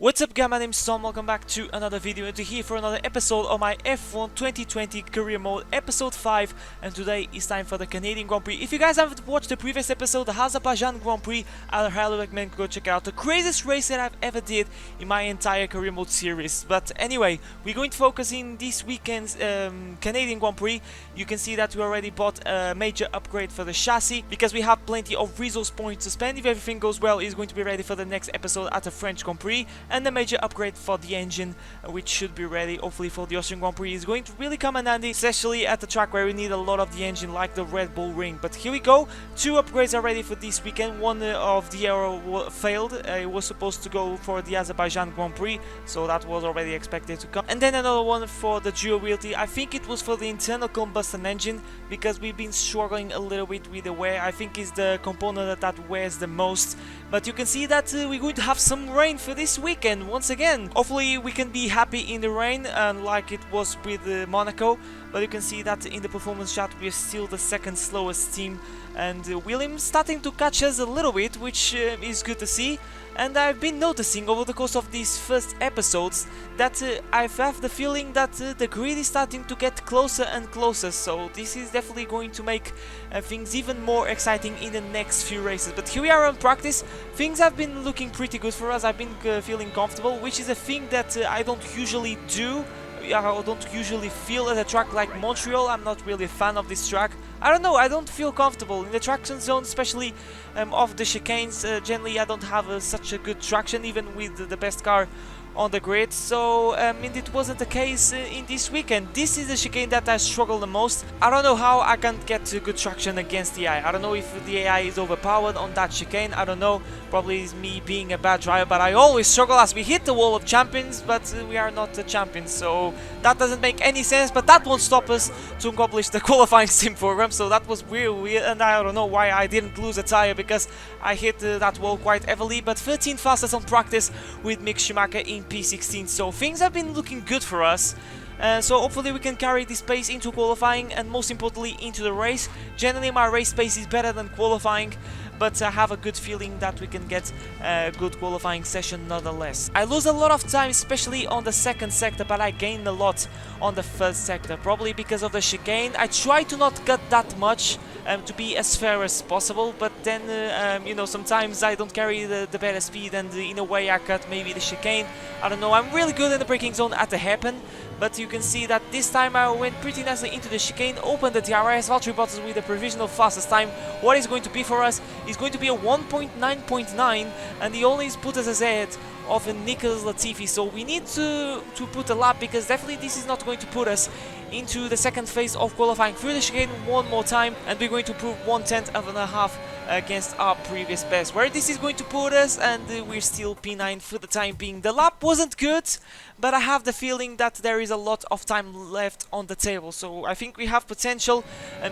What's up guys, my name is Tom, welcome back to another video and here for another episode of my F1 2020 career mode episode 5, and today is time for the Canadian Grand Prix. If you guys haven't watched the previous episode, the Azerbaijan Grand Prix, I highly recommend go check out the craziest race that I've ever did in my entire career mode series. But anyway, we're going to focus in this weekend's Canadian Grand Prix. You can see that we already bought a major upgrade for the chassis because we have plenty of resource points to spend. If everything goes well, it's going to be ready for the next episode at the French Grand Prix. And the major upgrade for the engine, which should be ready hopefully for the Austrian Grand Prix, is going to really come in handy, especially at the track where we need a lot of the engine like the Red Bull Ring. But here we go, two upgrades are ready for this weekend. One of the TYRE failed, it was supposed to go for the Azerbaijan Grand Prix, so that was already expected to come. And then another one for the dual wheelty. I think it was for the internal combustion engine, because we've been struggling a little bit with the wear. I think it's the component that wears the most. But you can see that we're going to have some rain for this weekend once again. Hopefully we can be happy in the rain, like it was with Monaco. But you can see that in the performance chart we're still the second slowest team, and Williams starting to catch us a little bit, which is good to see. And I've been noticing over the course of these first episodes that I have the feeling that the grid is starting to get closer and closer, so this is definitely going to make things even more exciting in the next few races. But here we are on practice. Things have been looking pretty good for us. I've been feeling comfortable, which is a thing that I don't usually do. I don't usually feel at a track like Montreal. I'm not really a fan of this track. I don't know, I don't feel comfortable in the traction zone, especially off the chicanes. Generally I don't have such a good traction even with the best car on the grid, so it wasn't the case in this weekend. This is the chicane that I struggle the most. I don't know how I can't get good traction against the AI. I don't know if the AI is overpowered on that chicane. I don't know, probably it's me being a bad driver, but I always struggle as we hit the wall of champions, but we are not the champions, so that doesn't make any sense. But that won't stop us to accomplish the qualifying sim program, so that was real weird, and I don't know why I didn't lose a tire, because I hit that wall quite heavily. But 13 fastest on practice with Mick Schumacher in P16, so things have been looking good for us. So hopefully we can carry this pace into qualifying, and most importantly into the race. Generally my race pace is better than qualifying, but I have a good feeling that we can get a good qualifying session nonetheless. I lose a lot of time, especially on the second sector, but I gain a lot on the first sector, probably because of the chicane. I try to not cut that much to be as fair as possible, but then you know, sometimes I don't carry the better speed, and in a way I cut maybe the chicane. I don't know, I'm really good in the braking zone at the hairpin, but you can see that this time I went pretty nicely into the chicane, opened the DRS. Valtteri Bottas with the provisional fastest time. What is going to be for us is going to be a 1.9.9, and he only put us ahead of Nicholas Latifi, so we need to put a lap, because definitely this is not going to put us into the second phase of qualifying through the chicane one more time, and we're going to prove 1/10.5 against our previous best. Where this is going to put us, and we're still P9 for the time being. The lap wasn't good, but I have the feeling that there is a lot of time left on the table, so I think we have potential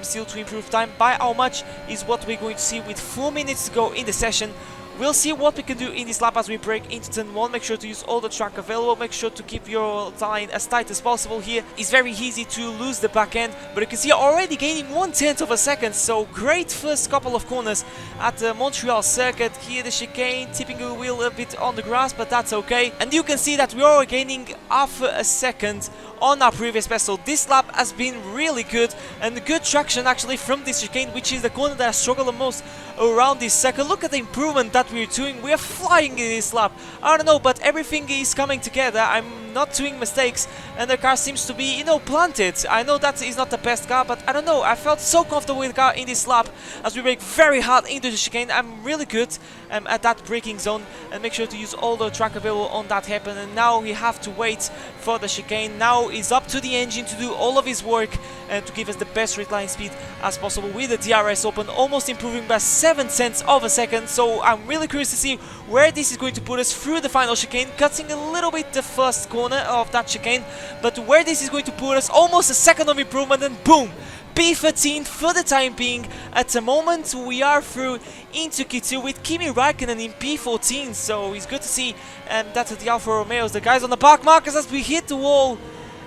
still to improve time. By how much is what we're going to see with 4 minutes to go in the session. We'll see what we can do in this lap as we break into turn 1. Make sure to use all the track available. Make sure to keep your line as tight as possible here. It's very easy to lose the back end, but you can see already gaining 1/10 of a second. So great first couple of corners at the Montreal circuit. Here the chicane, tipping the wheel a bit on the grass, but that's okay. And you can see that we are gaining half a second on our previous best. So this lap has been really good, and good traction actually from this chicane, which is the corner that I struggle the most around this circuit. Look at the improvement that we're doing. We are flying in this lap. I don't know, but everything is coming together. I'm not doing mistakes, and the car seems to be, you know, planted. I know that is not the best car, but I don't know, I felt so comfortable with the car in this lap as we brake very hard into the chicane. I'm really good at that braking zone, and make sure to use all the track available on that hairpin. And now we have to wait for the chicane. Now it's up to the engine to do all of his work and to give us the best recline speed as possible with the DRS open, almost improving by 7/10 of a second. So I'm really curious to see where this is going to put us through the final chicane, cutting a little bit the first corner of that chicane, but where this is going to put us, almost a second of improvement, and boom, P13 for the time being. At the moment we are through into Q2 with Kimi Raikkonen in P14, so it's good to see that the Alfa Romeos, the guys on the back markers, as we hit the wall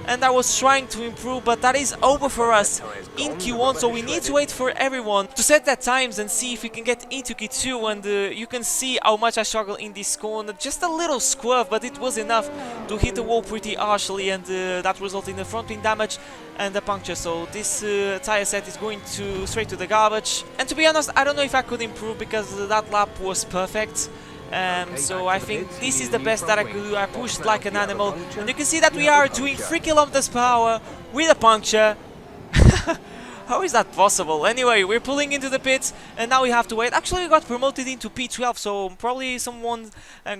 and I was trying to improve, but that is over for us in Q1, so we need to wait for everyone to set their times and see if we can get into Q2, and you can see how much I struggle in this corner. Just a little swerve, but it was enough to hit the wall pretty harshly, and that resulted in the front wing damage and a puncture. So this tire set is going straight to the garbage, and to be honest, I don't know if I could improve because that lap was perfect. So I think this is the best that I could do. I pushed like an animal, and you can see that we are doing 3 kilometers per hour with a puncture. How is that possible? Anyway, we're pulling into the pits, and now we have to wait. Actually, we got promoted into P12, so probably someone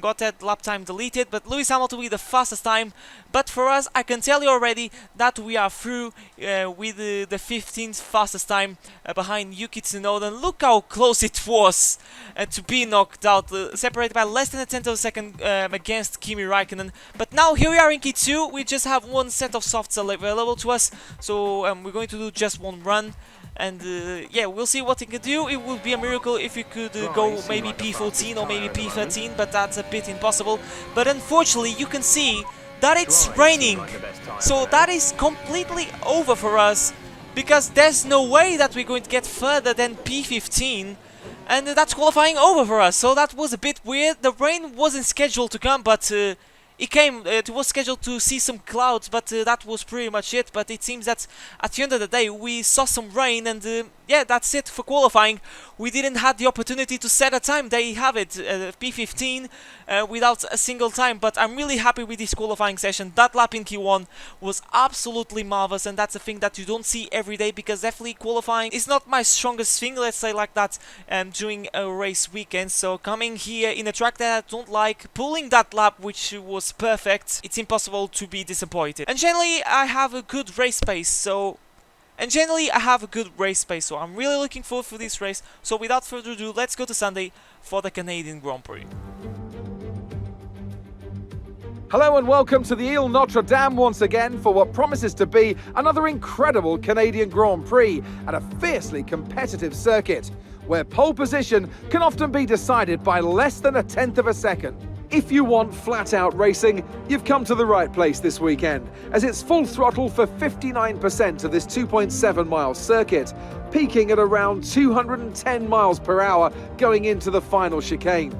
got that lap time deleted, but Lewis Hamilton with the fastest time. But for us, I can tell you already that we are through with the 15th fastest time behind Yuki Tsunoda. And look how close it was to be knocked out, separated by less than a tenth of a second against Kimi Raikkonen. But now here we are in Q2. We just have one set of softs available to us, so we're going to do just one run. And yeah, we'll see what we can do. It would be a miracle if we could go maybe P14 or maybe P13, but that's a bit impossible. But unfortunately, you can see that it's raining, so that is completely over for us, because there's no way that we're going to get further than P15, and that's qualifying over for us. So that was a bit weird. The rain wasn't scheduled to come, but it came. It was scheduled to see some clouds, but that was pretty much it. But it seems that at the end of the day, we saw some rain, and yeah, that's it for qualifying. We didn't have the opportunity to set a time. They have it, P15, without a single time. But I'm really happy with this qualifying session. That lap in Q1 was absolutely marvelous, and that's a thing that you don't see every day, because definitely qualifying is not my strongest thing, let's say like that, during a race weekend. So coming here in a track that I don't like, pulling that lap, which was perfect, it's impossible to be disappointed. And generally, I have a good race pace, so I'm really looking forward for this race. So without further ado, let's go to Sunday for the Canadian Grand Prix. Hello and welcome to the Ile Notre Dame once again for what promises to be another incredible Canadian Grand Prix at a fiercely competitive circuit, where pole position can often be decided by less than a tenth of a second. If you want flat-out racing, you've come to the right place this weekend, as it's full throttle for 59% of this 2.7-mile circuit, peaking at around 210 miles per hour going into the final chicane.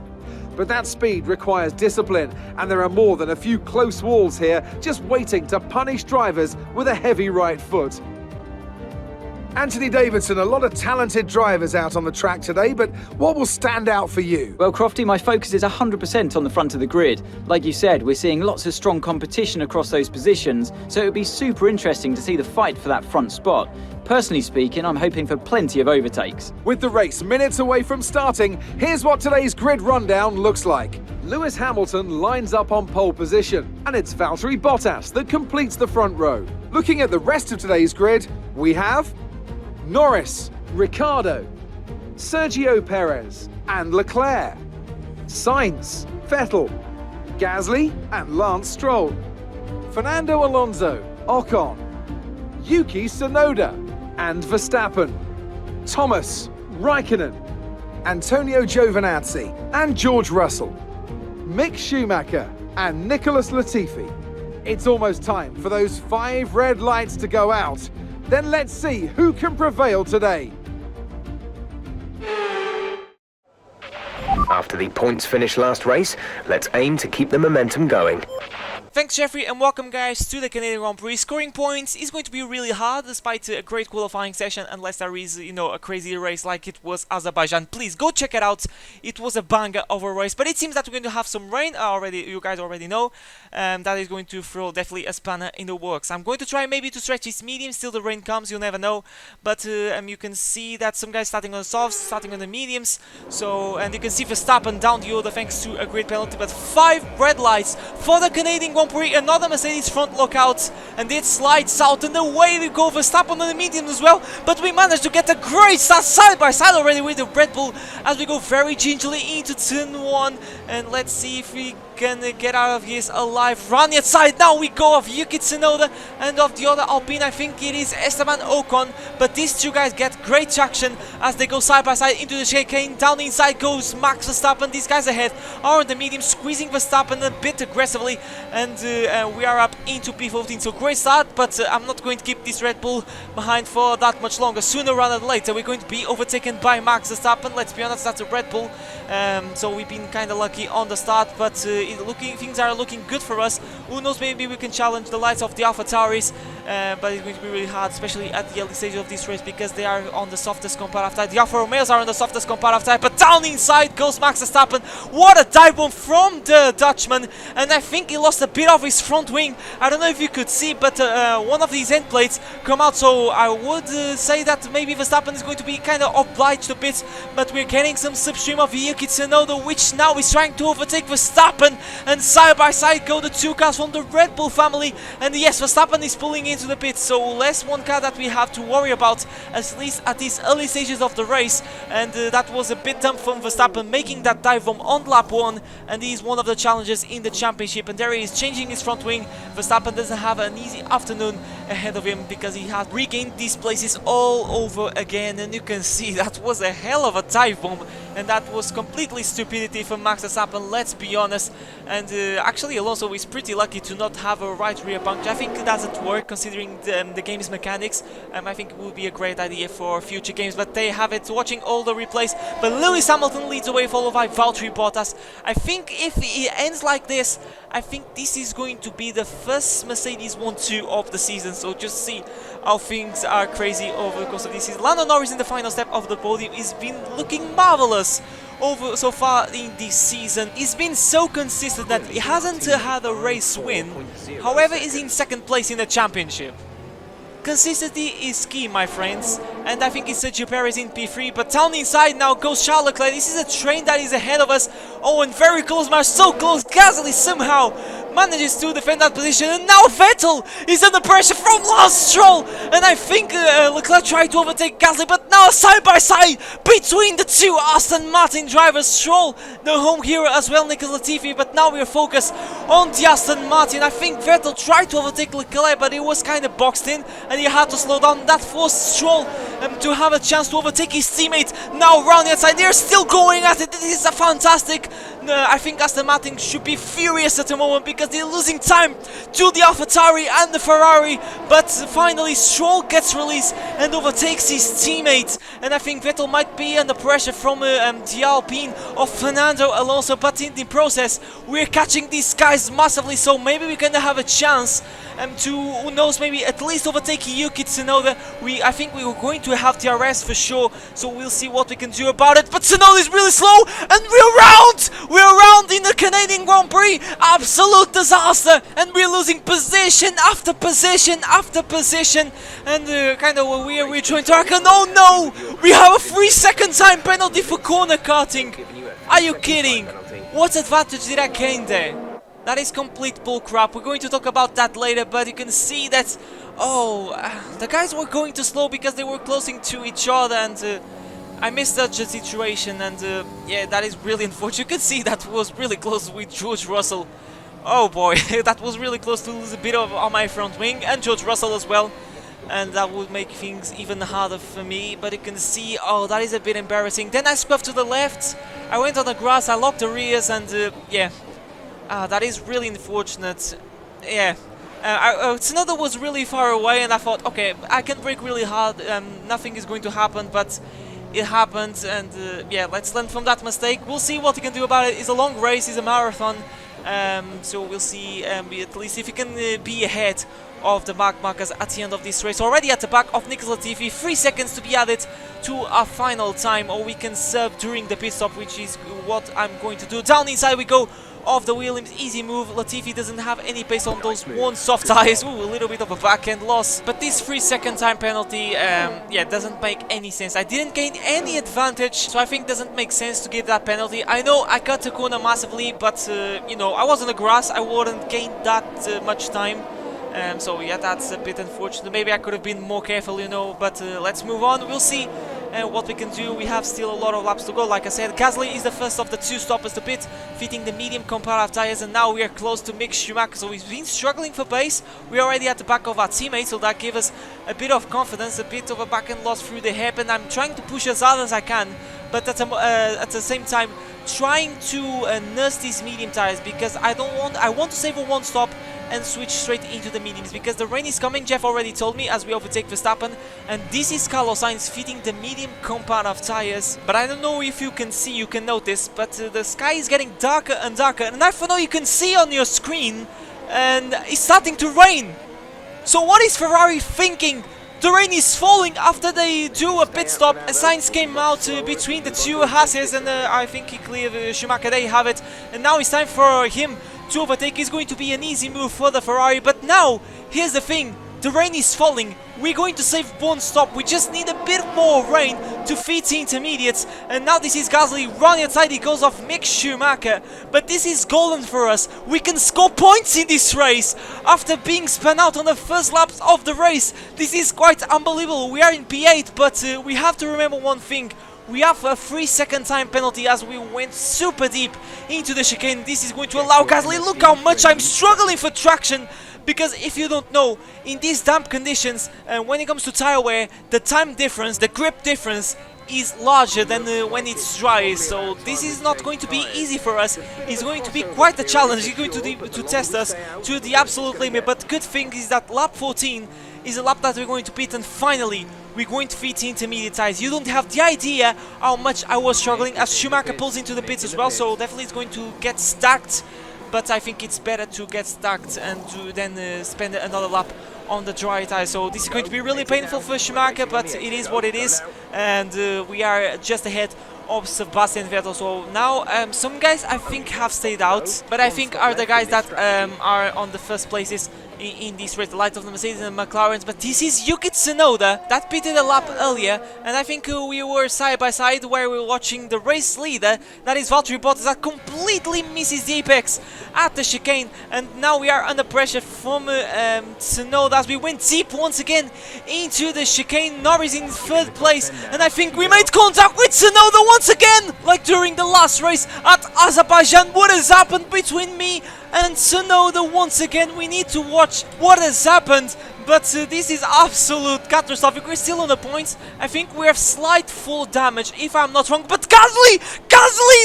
But that speed requires discipline, and there are more than a few close walls here just waiting to punish drivers with a heavy right foot. Anthony Davidson, a lot of talented drivers out on the track today, but what will stand out for you? Well, Crofty, my focus is 100% on the front of the grid. Like you said, we're seeing lots of strong competition across those positions, so it would be super interesting to see the fight for that front spot. Personally speaking, I'm hoping for plenty of overtakes. With the race minutes away from starting, here's what today's grid rundown looks like. Lewis Hamilton lines up on pole position, and it's Valtteri Bottas that completes the front row. Looking at the rest of today's grid, we have Norris, Ricciardo, Sergio Perez and Leclerc, Sainz, Vettel, Gasly and Lance Stroll, Fernando Alonso, Ocon, Yuki Tsunoda and Verstappen, Thomas, Raikkonen, Antonio Giovinazzi and George Russell, Mick Schumacher and Nicholas Latifi. It's almost time for those 5 red lights to go out. Then let's see who can prevail today. After the points finish last race, let's aim to keep the momentum going. Thanks, Jeffrey, and welcome guys to the Canadian Grand Prix. Scoring points is going to be really hard despite a great qualifying session, unless there is, you know, a crazy race like it was Azerbaijan. Please go check it out. It was a banger of a race, but it seems that we're going to have some rain already. You guys already know. That is going to throw definitely a spanner in the works. I'm going to try maybe to stretch this medium till the rain comes. You never know. But you can see that some guys starting on the softs, starting on the mediums. So, and you can see Verstappen down the order thanks to a great penalty. But 5 red lights for the Canadian Grand Prix. Another Mercedes front lockout, and it slides out, and away we go. Verstappen on the medium as well, but we managed to get a great start side by side already with the Red Bull as we go very gingerly into turn 1, and let's see if we can get out of here alive. Run the side. Now we go of Yuki Tsunoda and of the other Alpine. I think it is Esteban Ocon. But these two guys get great traction as they go side by side into the chicane. Down the inside goes Max Verstappen. These guys ahead are on the medium, squeezing Verstappen a bit aggressively. And we are up into P15. So great start, but I'm not going to keep this Red Bull behind for that much longer. Sooner rather than later, we're going to be overtaken by Max Verstappen. Let's be honest, that's a Red Bull. So we've been kind of lucky on the start, but things are looking good for us. Who knows, maybe we can challenge the likes of the AlphaTauris, but it's going to be really hard, especially at the early stages of this race, because they are on the softest compound tyre. The Alfa Romeos are on the softest compound tyre, but down inside goes Max Verstappen. What a dive bomb from the Dutchman, and I think he lost a bit of his front wing. I don't know if you could see, but one of these end plates come out, so I would say that maybe Verstappen is going to be kind of obliged a bit, but we're getting some slipstream of Yuki Tsunoda, which now is trying to overtake Verstappen, and side by side go the two cars from the Red Bull family. And yes, Verstappen is pulling into the pits, so less one car that we have to worry about, at least at these early stages of the race. And that was a bit dumb from Verstappen, making that dive bomb on lap 1, and he is one of the challengers in the championship. And there he is changing his front wing. Verstappen doesn't have an easy afternoon ahead of him, because he has regained these places all over again. And you can see that was a hell of a dive bomb, and that was completely stupidity from Max Verstappen, let's be honest. And actually Alonso is pretty lucky to not have a right rear puncture. I think it doesn't work considering the game's mechanics. I think it would be a great idea for future games, but they have it. Watching all the replays, but Lewis Hamilton leads away, followed by Valtteri Bottas. I think if it ends like this, I think this is going to be the first Mercedes 1-2 of the season. So just see how things are crazy over the course of this season. Lando Norris in the final step of the podium has been looking marvelous over so far in this season. He's been so consistent that he hasn't had a race win. However, he's in second place in the championship. Consistency is key, my friends, and I think it's Sergio Perez in P3, but down inside now goes Charles Leclerc. This is a train that is ahead of us. Oh, and very close, man, so close. Gasly somehow manages to defend that position, and now Vettel is under pressure from Lance Stroll, and I think Leclerc tried to overtake Gasly, but now side by side between the two Aston Martin drivers. Stroll, the home hero as well, Nicholas Latifi, but now we're focused on the Aston Martin. I think Vettel tried to overtake Leclerc, but he was kind of boxed in, and he had to slow down. That forced Stroll to have a chance to overtake his teammate. Now round the outside, they're still going at it. This is a fantastic. I think Aston Martin should be furious at the moment, because they're losing time to the AlphaTauri and the Ferrari. But finally Stroll gets released and overtakes his teammate, and I think Vettel might be under pressure from the Alpine of Fernando Alonso, but in the process we're catching these guys massively, so maybe we can have a chance to, who knows, maybe at least overtake Yuki Tsunoda. I think we were going to have TRS for sure, so we'll see what we can do about it. But Tsunoda is really slow, and we're around in the Canadian Grand Prix. Absolute disaster, and we're losing position after position after position, and kind of we're trying to arc. Oh no, we have a 3-second time penalty for corner karting. Are you kidding? What advantage did I gain there? That is complete bullcrap. We're going to talk about that later, but you can see that, the guys were going too slow because they were closing to each other, and I misjudged the situation, and yeah, that is really unfortunate. You can see that was really close with George Russell. Oh boy, that was really close to lose a bit on my front wing, and George Russell as well. And that would make things even harder for me, but you can see, oh, that is a bit embarrassing. Then I swerved to the left, I went on the grass, I locked the rears, and yeah. That is really unfortunate. Yeah, Tsunoda was really far away, and I thought, okay, I can brake really hard, nothing is going to happen, but it happened, and yeah, let's learn from that mistake. We'll see what he can do about it. It's a long race, it's a marathon, so we'll see at least if he can be ahead of the mark markers at the end of this race. Already at the back of Nicholas Latifi, 3 seconds to be added to our final time, or we can serve during the pit stop, which is what I'm going to do. Down inside we go. Off the Williams, easy move. Latifi doesn't have any pace on those one soft tires. Ooh, a little bit of a back-end loss. But this 3-second time penalty, yeah, doesn't make any sense. I didn't gain any advantage, so I think it doesn't make sense to give that penalty. I know I cut the corner massively, but, you know, I was on the grass. I wouldn't gain that much time. So, yeah, that's a bit unfortunate. Maybe I could have been more careful, you know, but let's move on. We'll see what we can do. We have still a lot of laps to go. Like I said, Gasly is the first of the 2 stoppers to pit, fitting the medium comparative tires, and now we are close to Mick Schumacher. So he's been struggling for pace. We're already at the back of our teammate, so that gives us a bit of confidence, a bit of a back-end loss through the hairpin. I'm trying to push as hard as I can, but at the same time trying to nurse these medium tires, because I want to save a 1 stop and switch straight into the mediums, because the rain is coming. Jeff already told me as we overtake Verstappen, and this is Carlos Sainz fitting the medium comparative tires. But I don't know if you can see, you can notice, but the sky is getting darker and darker, and I don't know you can see on your screen, and it's starting to rain. So what is Ferrari thinking? The rain is falling after they do a pit stop. Sainz came out between the 2 Hasses, and I think he cleared Schumacher. There you have it. And now it's time for him to overtake. Is going to be an easy move for the Ferrari. But now, here's the thing. The rain is falling. We're going to save 1 stop. We just need a bit more rain to feed the intermediates. And now this is Gasly running outside. He goes off Mick Schumacher. But this is golden for us. We can score points in this race after being spun out on the first laps of the race. This is quite unbelievable. We are in P8, but we have to remember one thing. We have a 3-second time penalty as we went super deep into the chicane. This is going to allow Gasly. Look how much I'm struggling for traction. Because if you don't know, in these damp conditions, when it comes to tire wear, the time difference, the grip difference is larger than when it's dry. So this is not going to be easy for us. It's going to be quite a challenge. It's going to test us to the absolute limit. But good thing is that lap 14 is a lap that we're going to pit, and finally we're going to feed the intermediate tires. You don't have the idea how much I was struggling as Schumacher pulls into the pits as well. So definitely it's going to get stacked. But I think it's better to get stacked and to then spend another lap on the dry tire. So this is going to be really painful for Schumacher, but it is what it is. And we are just ahead of Sebastian Vettel. So now some guys I think have stayed out, but I think are the guys that are on the first places in this race, the likes of the Mercedes and McLarens. But this is Yuki Tsunoda that pitted a lap earlier, and I think we were side by side where we were watching the race leader, that is Valtteri Bottas, that completely misses the apex at the chicane. And now we are under pressure from Tsunoda as we went deep once again into the chicane. Norris in 3rd place, and I think we made contact with Tsunoda once again, like during the last race at Azerbaijan. What has happened between me and Tsunoda once again? We need to watch what has happened, but this is absolute catastrophic. We're still on the points. I think we have slight full damage, if I'm not wrong, but Gasly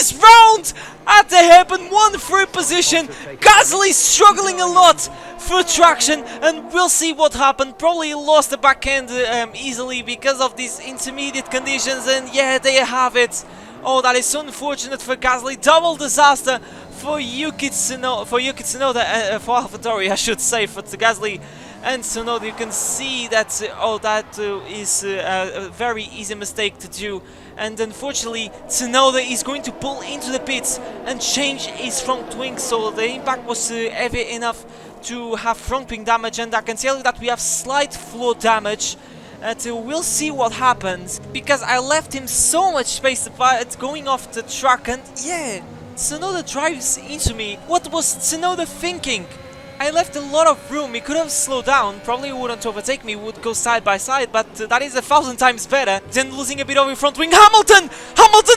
is round at the hairpin, 1-3 position. Gasly struggling a lot for traction, and we'll see what happened. Probably lost the back end easily because of these intermediate conditions, and yeah, there you have it. Oh, that is so unfortunate for Gasly. Double disaster for Yuki Tsunoda, for AlphaTauri, I should say, for Gasly and Tsunoda. You can see that that is a very easy mistake to do, and unfortunately Tsunoda is going to pull into the pits and change his front wing, so the impact was heavy enough to have front wing damage, and I can tell you that we have slight floor damage. We'll see what happens, because I left him so much space going off the track, and yeah, Tsunoda drives into me. What was Tsunoda thinking? I left a lot of room. He could have slowed down, probably wouldn't overtake me, would go side by side, but that is 1,000 times better than losing a bit of your front wing. Hamilton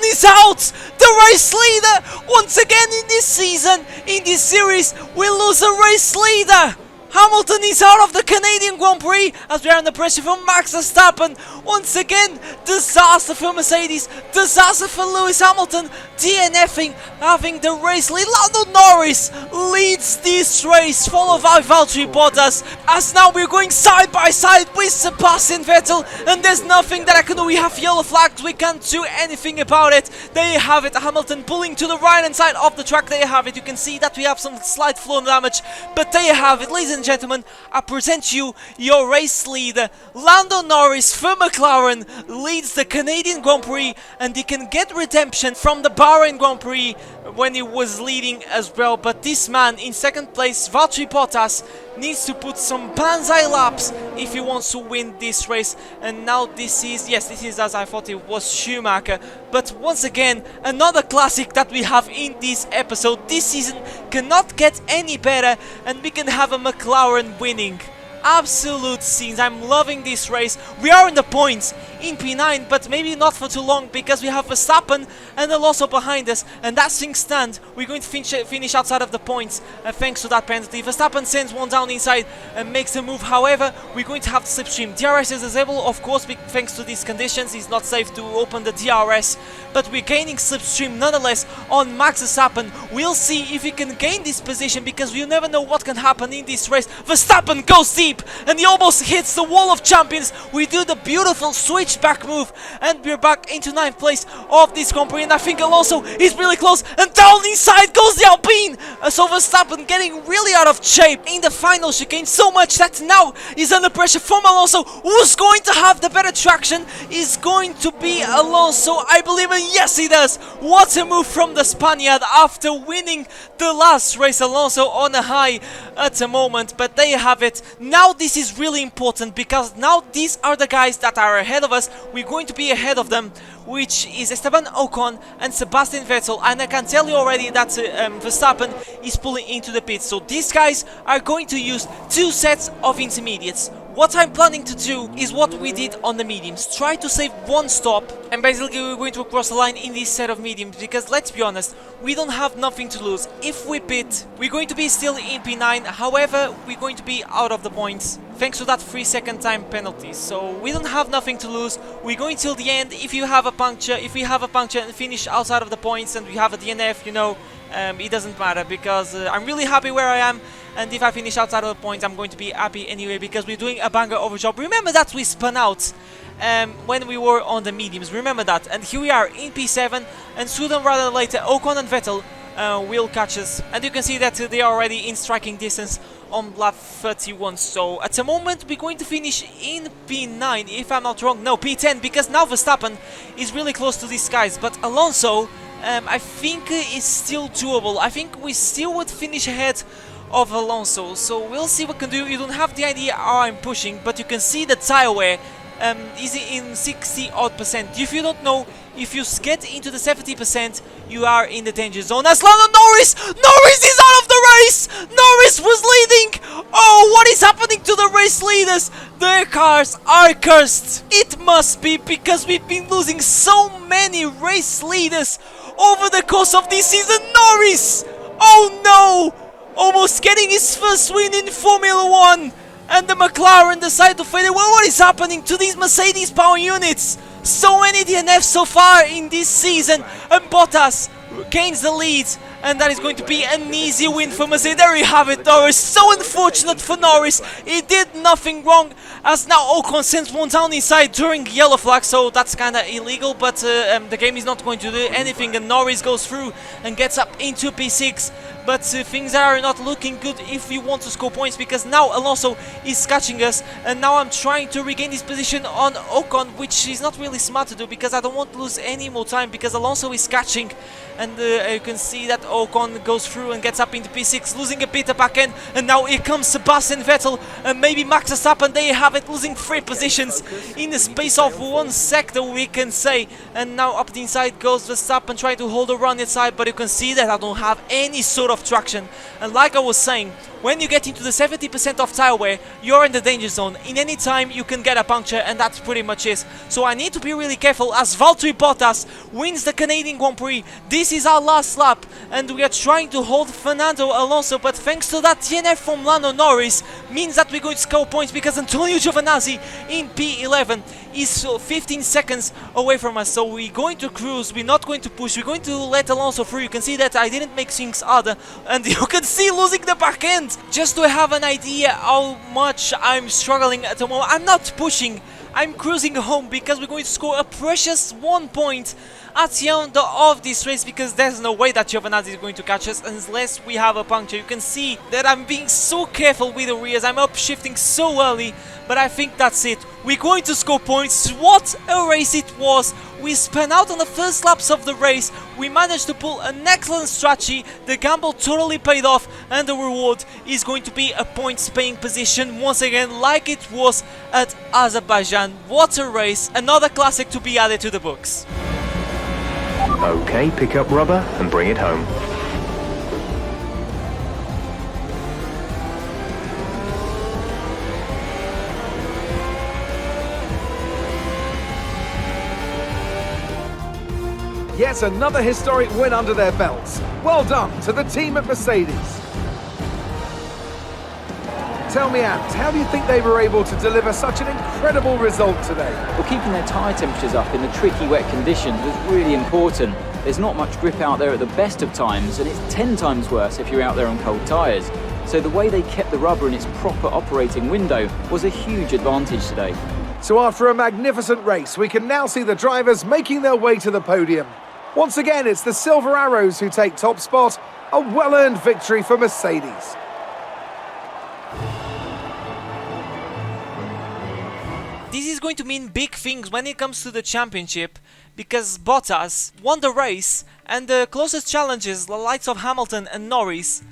is out! The race leader! Once again in this season, in this series, we lose a race leader! Hamilton is out of the Canadian Grand Prix as we are under pressure from Max Verstappen. Once again, disaster for Mercedes, disaster for Lewis Hamilton, DNFing, having the race lead. Lando Norris leads this race, followed by Valtteri Bottas, as now we're going side by side with Sebastian Vettel, and there's nothing that I can do. We have yellow flags, we can't do anything about it. There you have it, Hamilton pulling to the right hand side of the track. There you have it, you can see that we have some slight floor damage, but there you have it, ladies and gentlemen, I present you your race leader. Lando Norris for McLaren leads the Canadian Grand Prix, and he can get redemption from the Bahrain Grand Prix when he was leading as well. But this man in 2nd place, Valtteri Bottas, needs to put some banzai laps if he wants to win this race. And now this is as I thought it was Schumacher. But once again, another classic that we have in this episode. This season cannot get any better, and we can have a McLaren winning. Absolute scenes. I'm loving this race. We are in the points in P9, but maybe not for too long because we have Verstappen and Alonso behind us, and that thing stand. We're going to finish outside of the points thanks to that penalty. Verstappen sends one down inside and makes a move. However, we're going to have the slipstream. DRS is disabled, of course, thanks to these conditions. It's not safe to open the DRS, but we're gaining slipstream nonetheless on Max Verstappen. We'll see if he can gain this position because you never know what can happen in this race. Verstappen goes deep and he almost hits the wall of champions. We do the beautiful switchback move and we're back into 9th place of this Grand Prix, and I think Alonso is really close, and down inside goes the Alpine. So Verstappen getting really out of shape in the final chicane, so much that now he's under pressure from Alonso. Who's going to have the better traction? Is going to be Alonso, I believe, and yes he does. What a move from the Spaniard after winning the last race. Alonso on a high at the moment, but there you have it. Now this is really important because now these are the guys that are ahead of us. We're going to be ahead of them, which is Esteban Ocon and Sebastian Vettel, and I can tell you already that Verstappen is pulling into the pits. So these guys are going to use 2 sets of intermediates. What I'm planning to do is what we did on the mediums. Try to save 1 stop, and basically we're going to cross the line in this set of mediums because let's be honest, we don't have nothing to lose. If we pit, we're going to be still in P9, however, we're going to be out of the points thanks to that 3-second time penalty. So we don't have nothing to lose. We're going till the end. If we have a puncture and finish outside of the points and we have a DNF, you know, it doesn't matter because I'm really happy where I am. And if I finish outside of the points, I'm going to be happy anyway because we're doing a banger over job. Remember that we spun out when we were on the mediums. Remember that. And here we are in P7, and sooner rather than later, Ocon and Vettel will catch us. And you can see that they are already in striking distance on lap 31. So at the moment, we're going to finish in P9, if I'm not wrong. No, P10, because now Verstappen is really close to these guys. But Alonso, I think is still doable. I think we still would finish ahead of Alonso, so we'll see what we can do. You don't have the idea how I'm pushing, but you can see the tire wear is in 60-odd%. If you don't know, if you get into the 70%, you are in the danger zone. As Lando Norris is out of the race. Norris was leading. Oh, what is happening to the race leaders? Their cars are cursed. It must be because we've been losing so many race leaders over the course of this season. Norris, oh no, almost getting his first win in Formula 1, and the McLaren decide to fade away. What is happening to these Mercedes power units? So many DNFs so far in this season, and Bottas gains the lead, and that is going to be an easy win for Mercedes. There you have it, Norris. So unfortunate for Norris. He did nothing wrong, as now Ocon sends one down inside during yellow flag, so that's kind of illegal, but the game is not going to do anything, and Norris goes through and gets up into P6. But things are not looking good if we want to score points, because now Alonso is catching us, and now I'm trying to regain this position on Ocon, which is not really smart to do because I don't want to lose any more time because Alonso is catching, and you can see that Ocon goes through and gets up into P6, losing a bit of back end, and now here comes Sebastian Vettel and maybe Max Verstappen. They have it, losing 3 positions in the space of 1 sector, we can say, and now up the inside goes Verstappen trying to hold a run inside, but you can see that I don't have any sort of traction. And like I was saying, when you get into the 70% of tire wear, you're in the danger zone. In any time you can get a puncture, and that's pretty much it. So I need to be really careful as Valtteri Bottas wins the Canadian Grand Prix. This is our last lap and we are trying to hold Fernando Alonso, but thanks to that DNF from Lando Norris means that we're going to score points because Antonio Giovinazzi in P11 is 15 seconds away from us. So we're going to cruise, we're not going to push, we're going to let Alonso through. You can see that I didn't make things harder, and you can see losing the back end. Just to have an idea how much I'm struggling at the moment, I'm not pushing, I'm cruising home because we're going to score a precious 1 point at the end of this race, because there's no way that Giovinazzi is going to catch us unless we have a puncture. You can see that I'm being so careful with the rears, I'm upshifting so early, but I think that's it. We're going to score points. What a race it was. We spun out on the first laps of the race, we managed to pull an excellent strategy, the gamble totally paid off, and the reward is going to be a points paying position once again like it was at Azerbaijan. What a race, another classic to be added to the books. Okay, pick up rubber and bring it home. Yet another historic win under their belts. Well done to the team at Mercedes. Tell me, Ant, how do you think they were able to deliver such an incredible result today? Well, keeping their tyre temperatures up in the tricky wet conditions was really important. There's not much grip out there at the best of times, and it's 10 times worse if you're out there on cold tyres. So the way they kept the rubber in its proper operating window was a huge advantage today. So after a magnificent race, we can now see the drivers making their way to the podium. Once again, it's the Silver Arrows who take top spot, a well-earned victory for Mercedes. This is going to mean big things when it comes to the championship, because Bottas won the race and the closest challenges, the likes of Hamilton and Norris,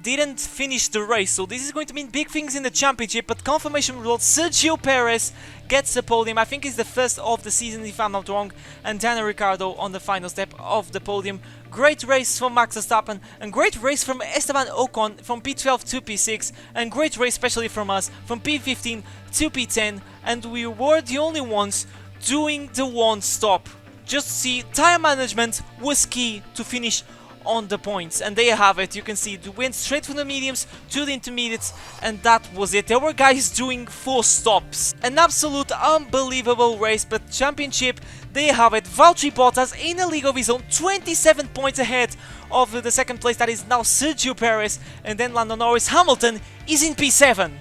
didn't finish the race. So this is going to mean big things in the championship, but confirmation result, Sergio Perez gets the podium. I think it's the first of the season if I'm not wrong, and Daniel Ricciardo on the final step of the podium. Great race from Max Verstappen, and great race from Esteban Ocon from P12 to P6, and great race especially from us from P15 to P10, and we were the only ones doing the one stop. Just see, tire management was key to finish on the points, and there you have it. You can see it went straight from the mediums to the intermediates, and that was it. There were guys doing 4 stops. An absolute unbelievable race, but championship, there you have it. Valtteri Bottas in a league of his own, 27 points ahead of the second place, that is now Sergio Perez, and then Lando Norris. Hamilton is in P7.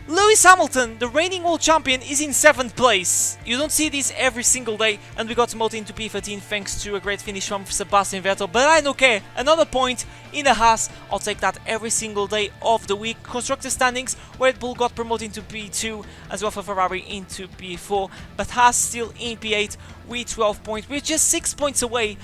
Lewis Hamilton, the reigning world champion, is in 7th place. You don't see this every single day, and we got promoted into P13 thanks to a great finish from Sebastian Vettel, but I don't care. Another point in the Haas, I'll take that every single day of the week. Constructor standings, Red Bull got promoted into P2, as well for Ferrari into P4, but Haas still in P8 with 12 points. We're just 6 points away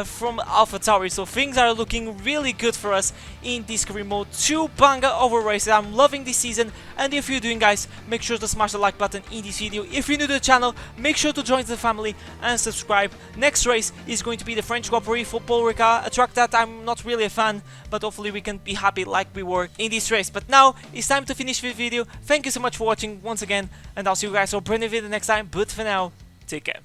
from AlphaTauri, so things are looking really good for us in this career mode. 2 banger over races. I'm loving this season, and if you're doing, guys, make sure to smash the like button in this video. If you're new to the channel, make sure to join the family and subscribe. Next race is going to be the French Grand Prix for Paul Ricard, a track that I'm not really a fan, but hopefully we can be happy like we were in this race. But now it's time to finish the video. Thank you so much for watching once again, and I'll see you guys for a brand new video next time. But for now, take care.